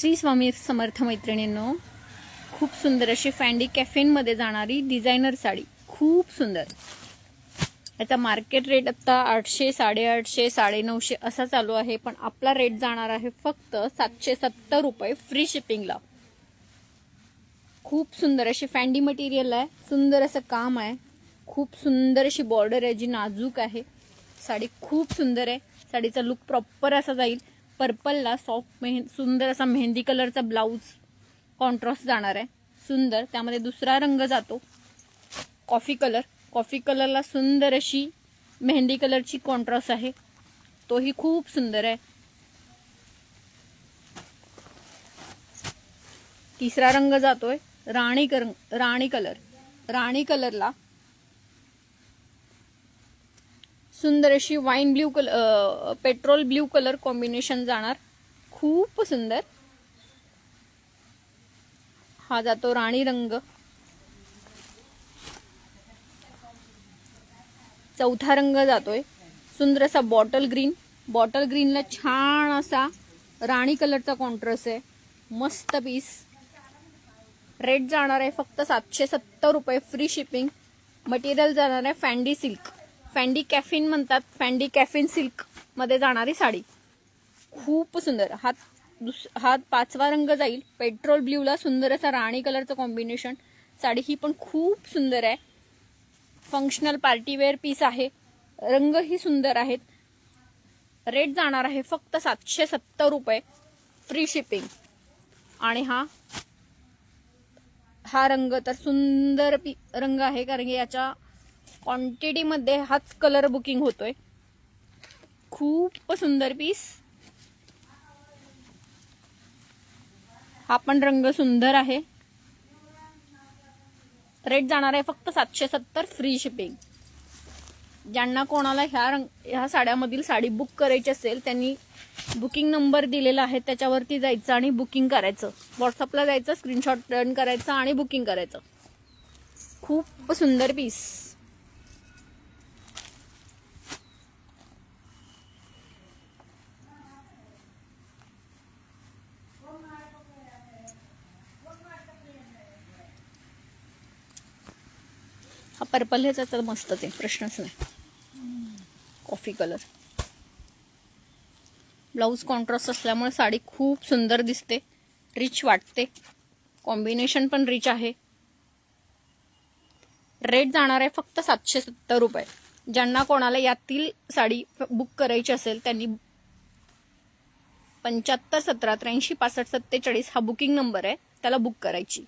श्री स्वामी समर्थ मैत्रिणींनो, खूप सुंदर अशी फॅन्डी कॅफेनमध्ये जाणारी डिझायनर साडी, खूप सुंदर. याचा मार्केट रेट आता 800, 850, 950 असा चालू आहे, पण आपला रेट जाणार आहे फक्त 770 रुपये फ्री शिपिंगला. खूप सुंदर अशी फॅन्डी मटेरियल आहे, सुंदर असं काम आहे, खूप सुंदर अशी बॉर्डर आहे जी नाजूक आहे. साडी खूप सुंदर आहे. साडीचा लुक प्रॉपर असा जाईल. पर्पलला सॉफ्ट सुंदर असा मेहंदी कलरचा ब्लाउज कॉन्ट्रास्ट जाणार आहे, सुंदर. त्यामध्ये दुसरा रंग जातो कॉफी कलर. कॉफी कलरला सुंदर अशी मेहंदी कलरची कॉन्ट्रास्ट आहे, तोही खूप सुंदर आहे. तिसरा रंग जातोय राणी कलर. राणी कलरला सुंदर अशी wine blue colour, petrol blue colour combination जाणार, खूप सुंदर. हा जातो राणी रंग. चौथा रंग जातोय सुंदर असा बॉटल ग्रीन. बॉटल ग्रीनला छान असा राणी कलरचा कॉन्ट्रास्ट आहे, मस्त पीस. रेट जाणार आहे फक्त 770 रुपये फ्री शिपिंग. मटेरियल जाणार आहे फॅन्डी सिल्क. फॅन्डी कॅफिन म्हणतात, फॅन्डी कॅफिन सिल्क मध्ये जाणारी साडी, खूप सुंदर. हा पाचवा रंग जाईल पेट्रोल ब्ल्यूला, सुंदर असा राणी कलरचं कॉम्बिनेशन. साडी ही पण खूप सुंदर आहे, फंक्शनल पार्टीवेअर पीस आहे, रंग ही सुंदर आहेत. रेट जाणार आहे फक्त 770 रुपये फ्री शिपिंग. आणि हा रंग तर सुंदर रंग आहे, कारण की याच्या क्वांटिटी मध्ये हाच कलर बुकिंग होतोय. खूप सुंदर पीस. हा पण रंग सुंदर आहे. रेट जाणार आहे फक्त 770 फ्री शिपिंग. ज्यांना कोणाला ह्या साड्यामधील साडी बुक करायची असेल त्यांनी बुकिंग नंबर दिलेला आहे, त्याच्यावरती जायचं आणि बुकिंग करायचं. व्हॉट्सअपला जायचं, स्क्रीनशॉट टर्न करायचा आणि बुकिंग करायचं. खूप सुंदर पीस. हा पर्पल ह्याचा तर मस्तच आहे, प्रश्नच नाही. कॉफी कलर ब्लाउज कॉन्ट्रास्ट असल्यामुळे साडी खूप सुंदर दिसते, रिच वाटते. कॉम्बिनेशन पण रिच आहे. रेट जाणार आहे फक्त 770 रुपये. ज्यांना कोणाला यातील साडी बुक करायची असेल त्यांनी 75 17 83 65 47 हा बुकिंग नंबर आहे, त्याला बुक करायची.